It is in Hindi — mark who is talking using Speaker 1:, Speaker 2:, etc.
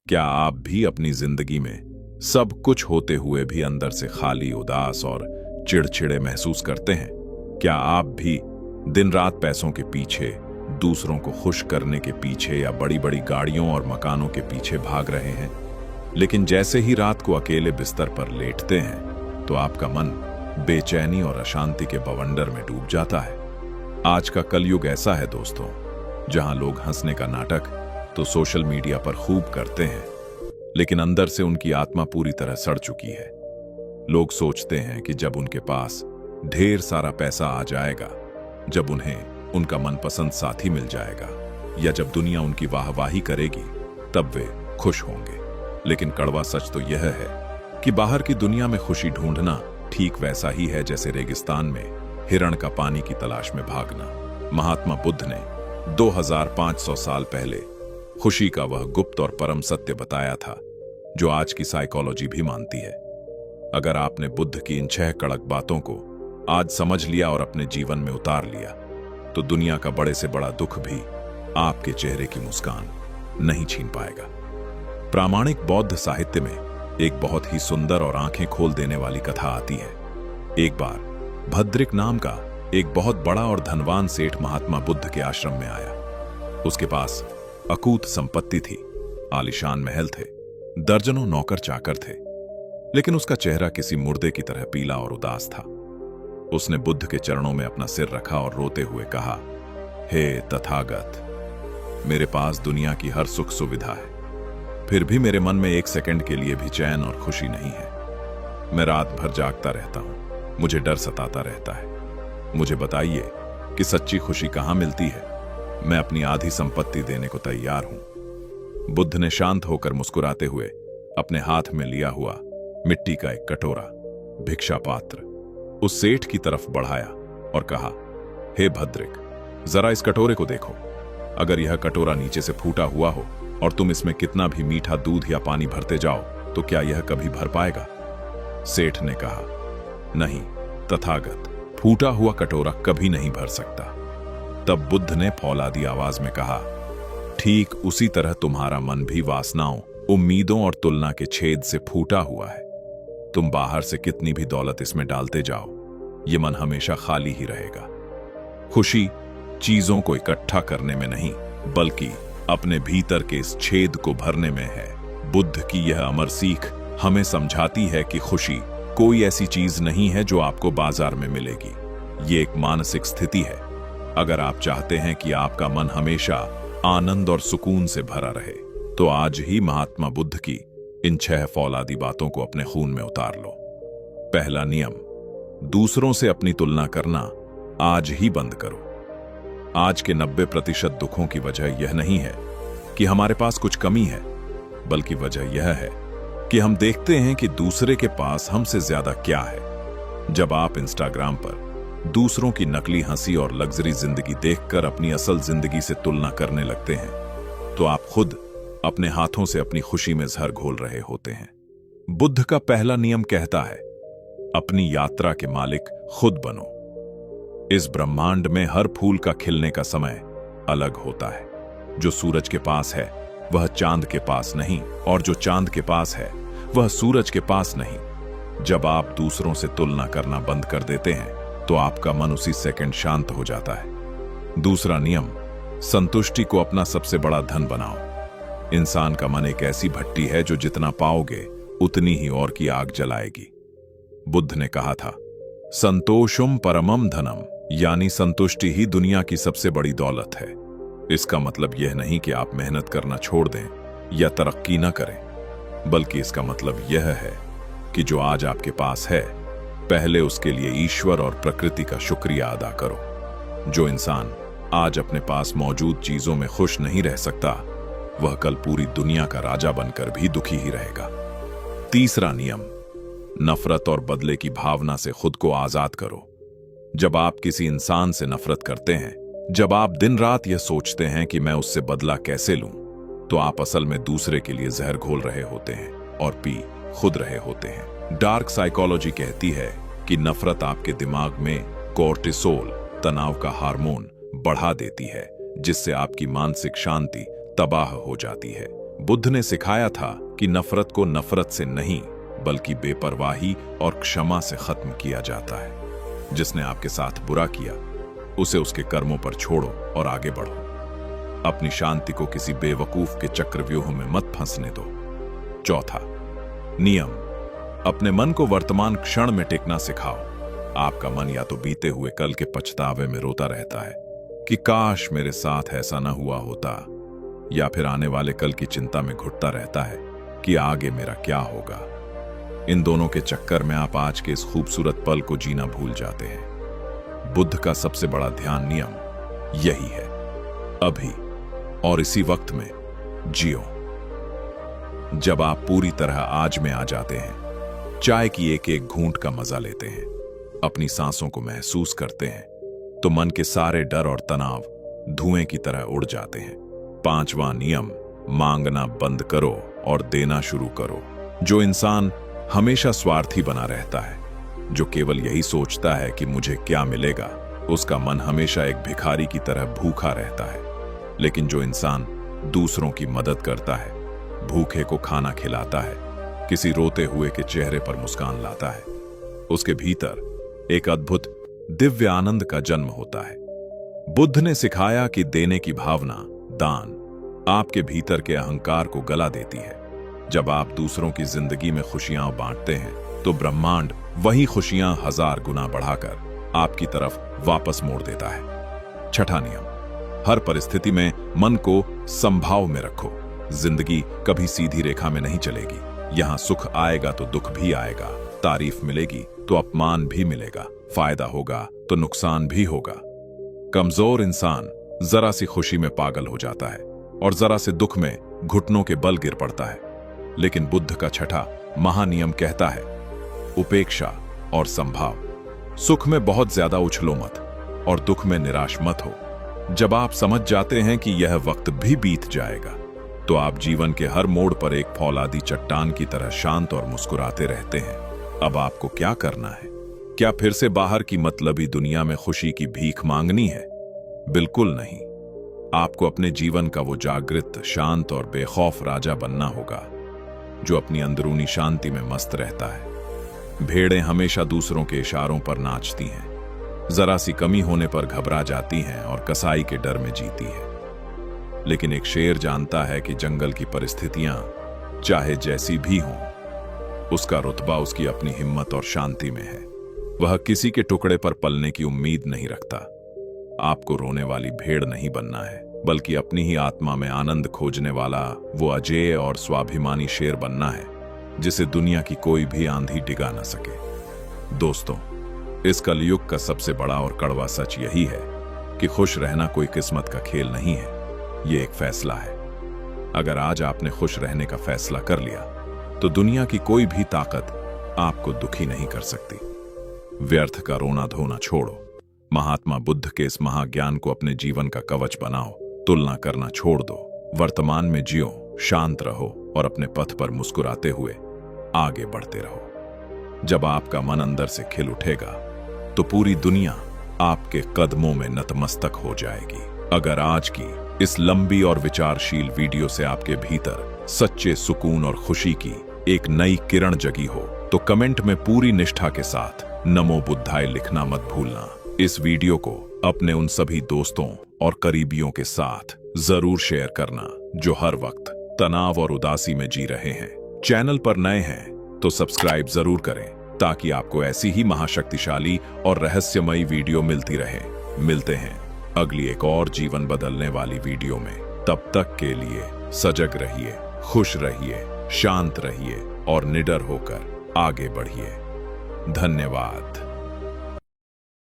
Speaker 1: क्या आप भी अपनी जिंदगी में सब कुछ होते हुए भी अंदर से खाली, उदास और चिड़चिड़े महसूस करते हैं? क्या आप भी दिन रात पैसों के पीछे, दूसरों को खुश करने के पीछे या बड़ी बड़ी गाड़ियों और मकानों के पीछे भाग रहे हैं? लेकिन जैसे ही रात को अकेले बिस्तर पर लेटते हैं तो आपका मन बेचैनी और अशांति के बवंडर में डूब जाता है। आज का कलयुग ऐसा है दोस्तों, जहां लोग हंसने का नाटक तो सोशल मीडिया पर खूब करते हैं, लेकिन अंदर से उनकी आत्मा पूरी तरह सड़ चुकी है। लोग सोचते हैं कि जब उनके पास ढेर सारा पैसा आ जाएगा, जब उन्हें उनका मनपसंद साथी मिल जाएगा या जब दुनिया उनकी वाहवाही करेगी, तब वे खुश होंगे। लेकिन कड़वा सच तो यह है कि बाहर की दुनिया में खुशी ढूंढना ठीक वैसा ही है जैसे रेगिस्तान में हिरण का पानी की तलाश में भागना। महात्मा बुद्ध ने 2500 साल पहले खुशी का वह गुप्त और परम सत्य बताया था जो आज की साइकोलॉजी भी मानती है। अगर आपने बुद्ध की इन 6 कड़क बातों को आज समझ लिया और अपने जीवन में उतार लिया, तो दुनिया का बड़े से बड़ा दुख भी आपके चेहरे की मुस्कान नहीं छीन पाएगा। प्रामाणिक बौद्ध साहित्य में एक बहुत ही सुंदर और आंखें खोल देने वाली कथा आती है। एक बार भद्रिक नाम का एक बहुत बड़ा और धनवान सेठ महात्मा बुद्ध के आश्रम में आया। उसके पास अकूत संपत्ति थी, आलीशान महल थे, दर्जनों नौकर चाकर थे, लेकिन उसका चेहरा किसी मुर्दे की तरह पीला और उदास था। उसने बुद्ध के चरणों में अपना सिर रखा और रोते हुए कहा, हे तथागत, मेरे पास दुनिया की हर सुख सुविधा है, फिर भी मेरे मन में एक सेकंड के लिए भी चैन और खुशी नहीं है। मैं रात भर जागता रहता हूं, मुझे डर सताता रहता है। मुझे बताइए कि सच्ची खुशी कहां मिलती है? मैं अपनी आधी संपत्ति देने को तैयार हूं। बुद्ध ने शांत होकर मुस्कुराते हुए अपने हाथ में लिया हुआ मिट्टी का एक कटोरा, भिक्षा पात्र, उस सेठ की तरफ बढ़ाया और कहा, हे भद्रिक, जरा इस कटोरे को देखो। अगर यह कटोरा नीचे से फूटा हुआ हो और तुम इसमें कितना भी मीठा दूध या पानी भरते जाओ, तो क्या यह कभी भर पाएगा? सेठ ने कहा, नहीं तथागत, फूटा हुआ कटोरा कभी नहीं भर सकता। तब बुद्ध ने फौलादी आवाज में कहा, ठीक उसी तरह तुम्हारा मन भी वासनाओं, उम्मीदों और तुलना के छेद से फूटा हुआ है। तुम बाहर से कितनी भी दौलत इसमें डालते जाओ, ये मन हमेशा खाली ही रहेगा। खुशी चीजों को इकट्ठा करने में नहीं, बल्कि अपने भीतर के इस छेद को भरने में है। बुद्ध की यह अमर सीख हमें समझाती है कि खुशी कोई ऐसी चीज नहीं है जो आपको बाजार में मिलेगी। ये एक मानसिक स्थिति है। अगर आप चाहते हैं कि आपका मन हमेशा आनंद और सुकून से भरा रहे, तो आज ही महात्मा बुद्ध की इन 6 फौलादी बातों को अपने खून में उतार लो। पहला नियम, दूसरों से अपनी तुलना करना आज ही बंद करो। आज के 90% दुखों की वजह यह नहीं है कि हमारे पास कुछ कमी है, बल्कि वजह यह है कि हम देखते हैं कि दूसरे के पास हमसे ज्यादा क्या है। जब आप इंस्टाग्राम पर दूसरों की नकली हंसी और लग्जरी जिंदगी देखकर अपनी असल जिंदगी से तुलना करने लगते हैं, तो आप खुद अपने हाथों से अपनी खुशी में जहर घोल रहे होते हैं। बुद्ध का पहला नियम कहता है, अपनी यात्रा के मालिक खुद बनो। इस ब्रह्मांड में हर फूल का खिलने का समय अलग होता है। जो सूरज के पास है वह चांद के पास नहीं, और जो चांद के पास है वह सूरज के पास नहीं। जब आप दूसरों से तुलना करना बंद कर देते हैं, तो आपका मन उसी सेकंड शांत हो जाता है। दूसरा नियम, संतुष्टि को अपना सबसे बड़ा धन बनाओ। इंसान का मन एक ऐसी भट्टी है जो जितना पाओगे उतनी ही और की आग जलाएगी। बुद्ध ने कहा था, संतोषम परमम धनम, यानी संतुष्टि ही दुनिया की सबसे बड़ी दौलत है। इसका मतलब यह नहीं कि आप मेहनत करना छोड़ दें या तरक्की न करें, बल्कि इसका मतलब यह है कि जो आज आपके पास है, पहले उसके लिए ईश्वर और प्रकृति का शुक्रिया अदा करो। जो इंसान आज अपने पास मौजूद चीजों में खुश नहीं रह सकता, वह कल पूरी दुनिया का राजा बनकर भी दुखी ही रहेगा। तीसरा नियम, नफरत और बदले की भावना से खुद को आजाद करो। जब आप किसी इंसान से नफरत करते हैं, जब आप दिन रात यह सोचते हैं कि मैं उससे बदला कैसे लूं, तो आप असल में दूसरे के लिए जहर घोल रहे होते हैं और पी खुद रहे होते हैं। डार्क साइकोलॉजी कहती है कि नफरत आपके दिमाग में कोर्टिसोल, तनाव का हार्मोन, बढ़ा देती है, जिससे आपकी मानसिक शांति तबाह हो जाती है। बुद्ध ने सिखाया था कि नफरत को नफरत से नहीं बल्कि बेपरवाही और क्षमा से खत्म किया जाता है। जिसने आपके साथ बुरा किया उसे उसके कर्मों पर छोड़ो और आगे बढ़ो। अपनी शांति को किसी बेवकूफ के चक्रव्यूह में मत फंसने दो। चौथा नियम, अपने मन को वर्तमान क्षण में टिकना सिखाओ। आपका मन या तो बीते हुए कल के पछतावे में रोता रहता है कि काश मेरे साथ ऐसा न हुआ होता, या फिर आने वाले कल की चिंता में घुटता रहता है कि आगे मेरा क्या होगा। इन दोनों के चक्कर में आप आज के इस खूबसूरत पल को जीना भूल जाते हैं। बुद्ध का सबसे बड़ा ध्यान नियम यही है, अभी और इसी वक्त में जियो। जब आप पूरी तरह आज में आ जाते हैं, चाय की एक एक घूंट का मजा लेते हैं, अपनी सांसों को महसूस करते हैं, तो मन के सारे डर और तनाव धुएं की तरह उड़ जाते हैं। पांचवा नियम, मांगना बंद करो और देना शुरू करो। जो इंसान हमेशा स्वार्थी बना रहता है, जो केवल यही सोचता है कि मुझे क्या मिलेगा, उसका मन हमेशा एक भिखारी की तरह भूखा रहता है। लेकिन जो इंसान दूसरों की मदद करता है, भूखे को खाना खिलाता है, किसी रोते हुए के चेहरे पर मुस्कान लाता है, उसके भीतर एक अद्भुत दिव्य आनंद का जन्म होता है। बुद्ध ने सिखाया कि देने की भावना, दान, आपके भीतर के अहंकार को गला देती है। जब आप दूसरों की जिंदगी में खुशियां बांटते हैं, तो ब्रह्मांड वही खुशियां 1000 गुना बढ़ाकर आपकी तरफ वापस मोड़ देता है। छठा नियम, हर परिस्थिति में मन को संभाव में रखो। जिंदगी कभी सीधी रेखा में नहीं चलेगी। यहां सुख आएगा तो दुख भी आएगा, तारीफ मिलेगी तो अपमान भी मिलेगा, फायदा होगा तो नुकसान भी होगा। कमजोर इंसान जरा सी खुशी में पागल हो जाता है और जरा से दुख में घुटनों के बल गिर पड़ता है। लेकिन बुद्ध का छठा महानियम कहता है, उपेक्षा और संभाव। सुख में बहुत ज्यादा उछलो मत और दुख में निराश मत हो। जब आप समझ जाते हैं कि यह वक्त भी बीत जाएगा, तो आप जीवन के हर मोड़ पर एक फौलादी चट्टान की तरह शांत और मुस्कुराते रहते हैं। अब आपको क्या करना है? क्या फिर से बाहर की मतलबी दुनिया में खुशी की भीख मांगनी है? बिल्कुल नहीं। आपको अपने जीवन का वो जागृत, शांत और बेखौफ राजा बनना होगा, जो अपनी अंदरूनी शांति में मस्त रहता है। भेड़ें हमेशा दूसरों के इशारों पर नाचती हैं, जरा सी कमी होने पर घबरा जाती हैं और कसाई के डर में जीती है। लेकिन एक शेर जानता है कि जंगल की परिस्थितियां चाहे जैसी भी हों, उसका रुतबा उसकी अपनी हिम्मत और शांति में है। वह किसी के टुकड़े पर पलने की उम्मीद नहीं रखता। आपको रोने वाली भेड़ नहीं बनना है, बल्कि अपनी ही आत्मा में आनंद खोजने वाला वो अजेय और स्वाभिमानी शेर बनना है, जिसे दुनिया की कोई भी आंधी डिगा न सके। दोस्तों, इस कलयुग का सबसे बड़ा और कड़वा सच यही है कि खुश रहना कोई किस्मत का खेल नहीं है, ये एक फैसला है। अगर आज आपने खुश रहने का फैसला कर लिया, तो दुनिया की कोई भी ताकत आपको दुखी नहीं कर सकती। व्यर्थ का रोना धोना छोड़ो, महात्मा बुद्ध के इस महाज्ञान को अपने जीवन का कवच बनाओ। तुलना करना छोड़ दो, वर्तमान में जियो, शांत रहो और अपने पथ पर मुस्कुराते हुए आगे बढ़ते रहो। जब आपका मन अंदर से खिल उठेगा, तो पूरी दुनिया आपके कदमों में नतमस्तक हो जाएगी। अगर आज की इस लंबी और विचारशील वीडियो से आपके भीतर सच्चे सुकून और खुशी की एक नई किरण जगी हो, तो कमेंट में पूरी निष्ठा के साथ नमो बुद्धाय लिखना मत भूलना। इस वीडियो को अपने उन सभी दोस्तों और करीबियों के साथ जरूर शेयर करना जो हर वक्त तनाव और उदासी में जी रहे हैं। चैनल पर नए हैं तो सब्सक्राइब जरूर करें, ताकि आपको ऐसी ही महाशक्तिशाली और रहस्यमयी वीडियो मिलती रहे। मिलते हैं अगली एक और जीवन बदलने वाली वीडियो में। तब तक के लिए सजग रहिए, खुश रहिए, शांत रहिए और निडर होकर आगे बढ़िए। धन्यवाद।